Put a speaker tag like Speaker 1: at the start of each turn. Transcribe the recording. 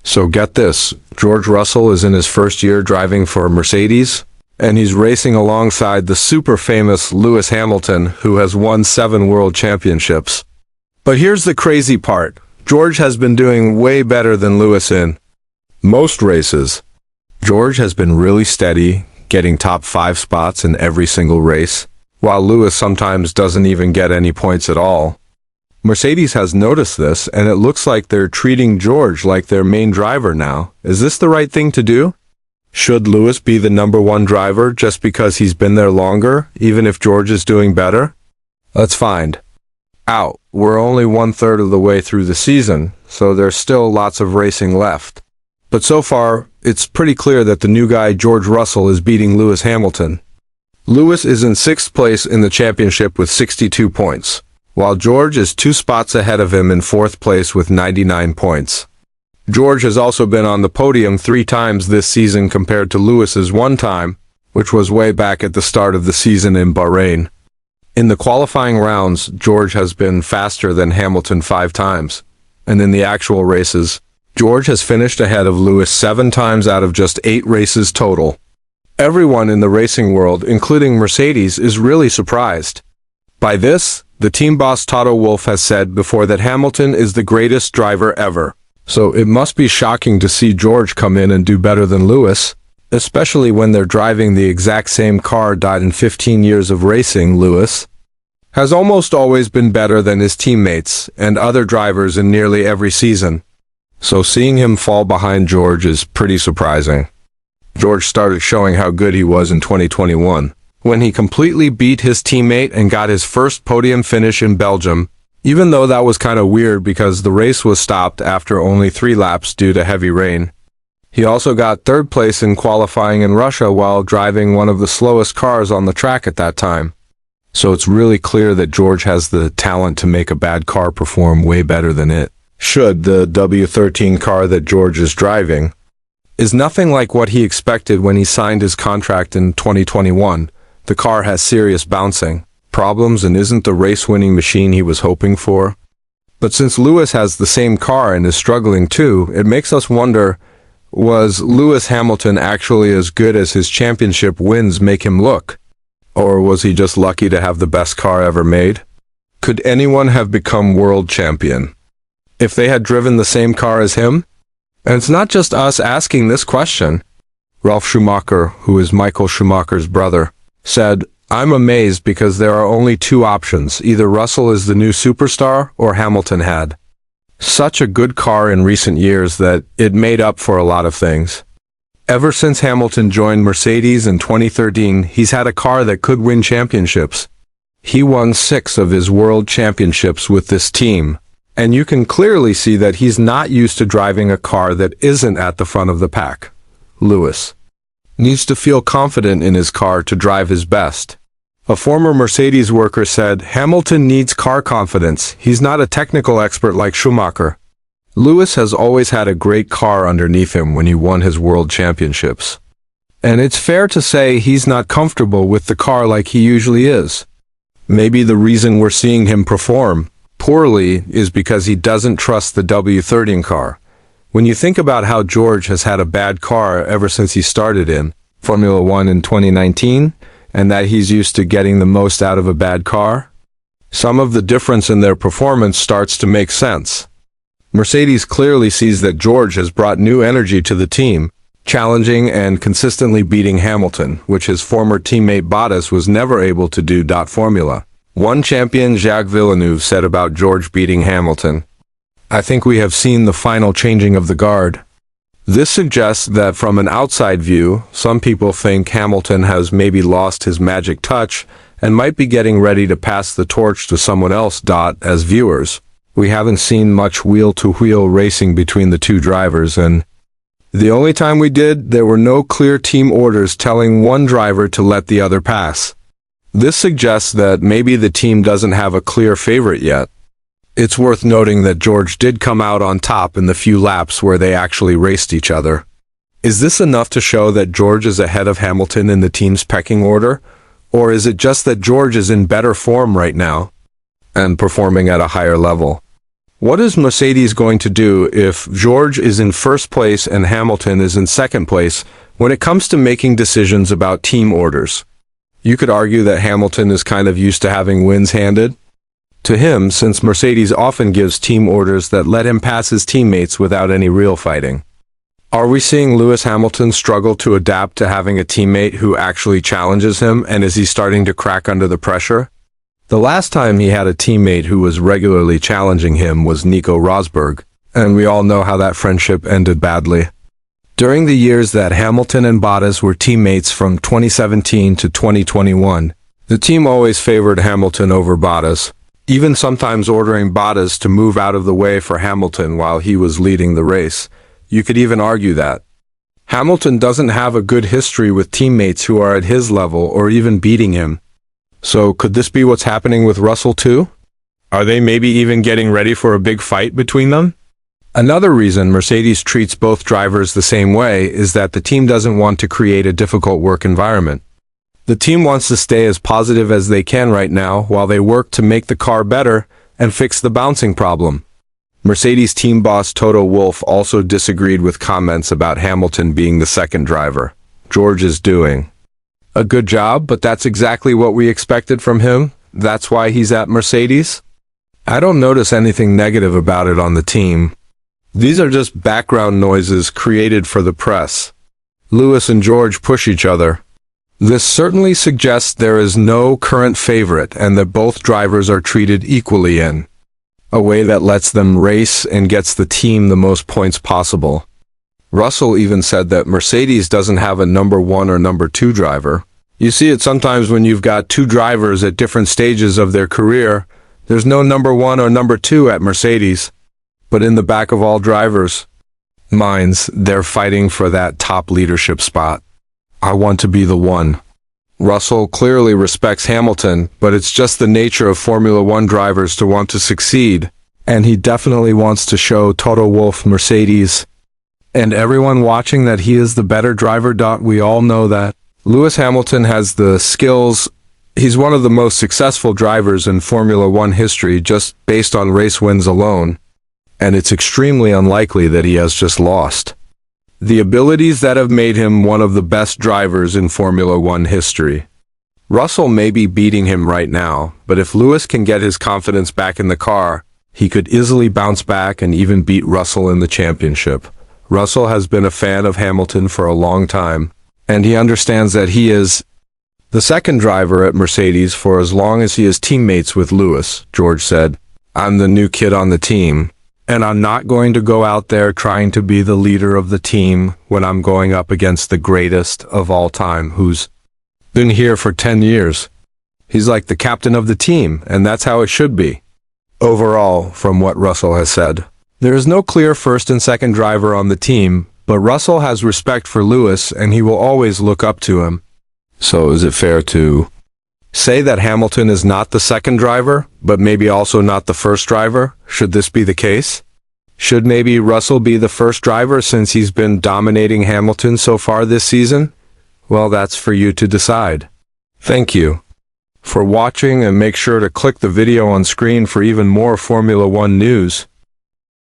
Speaker 1: So get this, George Russell is in his first year driving for Mercedes, and he's racing alongside the super famous Lewis Hamilton, who has won 7 world championships. But here's the crazy part. George has been doing way better than Lewis in most races. George has been really steady, getting top 5 spots in every single race, while Lewis sometimes doesn't even get any points at all. Mercedes has noticed this, and it looks like they're treating George like their main driver now. Is this the right thing to do? Should Lewis be the #1 driver just because he's been there longer, even if George is doing better? Let's find out. We're only 1/3 of the way through the season, so there's still lots of racing left. But so far, it's pretty clear that the new guy, George Russell, is beating Lewis Hamilton. Lewis is in 6th place in the championship with 62 points, while George is 2 spots ahead of him in 4th place with 99 points. George has also been on the podium 3 times this season compared to Lewis's 1 time, which was way back at the start of the season in Bahrain. In the qualifying rounds, George has been faster than Hamilton 5 times, and in the actual races, George has finished ahead of Lewis 7 times out of just 8 races total. Everyone in the racing world, including Mercedes, is really surprised by this. The team boss Toto Wolff has said before that Hamilton is the greatest driver ever. So it must be shocking to see George come in and do better than Lewis, especially when they're driving the exact same car. In 15 years of racing, Lewis has almost always been better than his teammates and other drivers in nearly every season. So seeing him fall behind George is pretty surprising. George started showing how good he was in 2021, when he completely beat his teammate and got his first podium finish in Belgium, even though that was kind of weird because the race was stopped after only 3 laps due to heavy rain. He also got 3rd place in qualifying in Russia while driving one of the slowest cars on the track at that time. So it's really clear that George has the talent to make a bad car perform way better than it should. The W13 car that George is driving is nothing like what he expected when he signed his contract in 2021. The car has serious bouncing problems and isn't the race-winning machine he was hoping for. But since Lewis has the same car and is struggling too, it makes us wonder, was Lewis Hamilton actually as good as his championship wins make him look? Or was he just lucky to have the best car ever made? Could anyone have become world champion if they had driven the same car as him? And it's not just us asking this question. Ralf Schumacher, who is Michael Schumacher's brother, said, "I'm amazed because there are only 2 options. Either Russell is the new superstar or Hamilton had such a good car in recent years that it made up for a lot of things." Ever since Hamilton joined Mercedes in 2013, he's had a car that could win championships. He won 6 of his world championships with this team, and you can clearly see that he's not used to driving a car that isn't at the front of the pack. Lewis needs to feel confident in his car to drive his best. A former Mercedes worker said, "Hamilton needs car confidence. He's not a technical expert like Schumacher." Lewis has always had a great car underneath him when he won his world championships. And it's fair to say he's not comfortable with the car like he usually is. Maybe the reason we're seeing him perform poorly is because he doesn't trust the W13 car. When you think about how George has had a bad car ever since he started in Formula One in 2019, and that he's used to getting the most out of a bad car, some of the difference in their performance starts to make sense. Mercedes clearly sees that George has brought new energy to the team, challenging and consistently beating Hamilton, which his former teammate Bottas was never able to do. Formula One champion Jacques Villeneuve said about George beating Hamilton, "I think we have seen the final changing of the guard." This suggests that from an outside view, some people think Hamilton has maybe lost his magic touch and might be getting ready to pass the torch to someone else. As viewers, we haven't seen much wheel-to-wheel racing between the 2 drivers, and the only time we did, there were no clear team orders telling one driver to let the other pass. This suggests that maybe the team doesn't have a clear favorite yet. It's worth noting that George did come out on top in the few laps where they actually raced each other. Is this enough to show that George is ahead of Hamilton in the team's pecking order? Or is it just that George is in better form right now and performing at a higher level? What is Mercedes going to do if George is in first place and Hamilton is in second place when it comes to making decisions about team orders? You could argue that Hamilton is kind of used to having wins handed to him, since Mercedes often gives team orders that let him pass his teammates without any real fighting. Are we seeing Lewis Hamilton struggle to adapt to having a teammate who actually challenges him, and is he starting to crack under the pressure? The last time he had a teammate who was regularly challenging him was Nico Rosberg, and we all know how that friendship ended badly. During the years that Hamilton and Bottas were teammates from 2017 to 2021, the team always favored Hamilton over Bottas, even sometimes ordering Bottas to move out of the way for Hamilton while he was leading the race. You could even argue that Hamilton doesn't have a good history with teammates who are at his level or even beating him. So could this be what's happening with Russell too? Are they maybe even getting ready for a big fight between them? Another reason Mercedes treats both drivers the same way is that the team doesn't want to create a difficult work environment. The team wants to stay as positive as they can right now while they work to make the car better and fix the bouncing problem. Mercedes team boss Toto Wolff also disagreed with comments about Hamilton being the second driver. George is doing a good job, but that's exactly what we expected from him. That's why he's at Mercedes. I don't notice anything negative about it on the team. These are just background noises created for the press. Lewis and George push each other. This certainly suggests there is no current favorite and that both drivers are treated equally in a way that lets them race and gets the team the most points possible. Russell even said that Mercedes doesn't have a number one or number two driver. You see it sometimes when you've got two drivers at different stages of their career. There's no number one or number two at Mercedes. But in the back of all drivers' minds, they're fighting for that top leadership spot. I want to be the one. Russell clearly respects Hamilton, but it's just the nature of Formula One drivers to want to succeed, and he definitely wants to show Toto Wolff Mercedes and everyone watching that he is the better driver. We all know that Lewis Hamilton has the skills. He's one of the most successful drivers in Formula One history just based on race wins alone, and it's extremely unlikely that he has just lost the abilities that have made him one of the best drivers in Formula One history. Russell may be beating him right now, but if Lewis can get his confidence back in the car, he could easily bounce back and even beat Russell in the championship. Russell has been a fan of Hamilton for a long time, and he understands that he is the second driver at Mercedes for as long as he is teammates with Lewis. George said, "I'm the new kid on the team, and I'm not going to go out there trying to be the leader of the team when I'm going up against the greatest of all time who's been here for 10 years. He's like the captain of the team, and that's how it should be." Overall, from what Russell has said, there is no clear first and second driver on the team, but Russell has respect for Lewis and he will always look up to him. So is it fair to say that Hamilton is not the second driver, but maybe also not the first driver? Should this be the case? Should maybe Russell be the first driver since he's been dominating Hamilton so far this season? Well, that's for you to decide. Thank you for watching, and make sure to click the video on screen for even more Formula One news.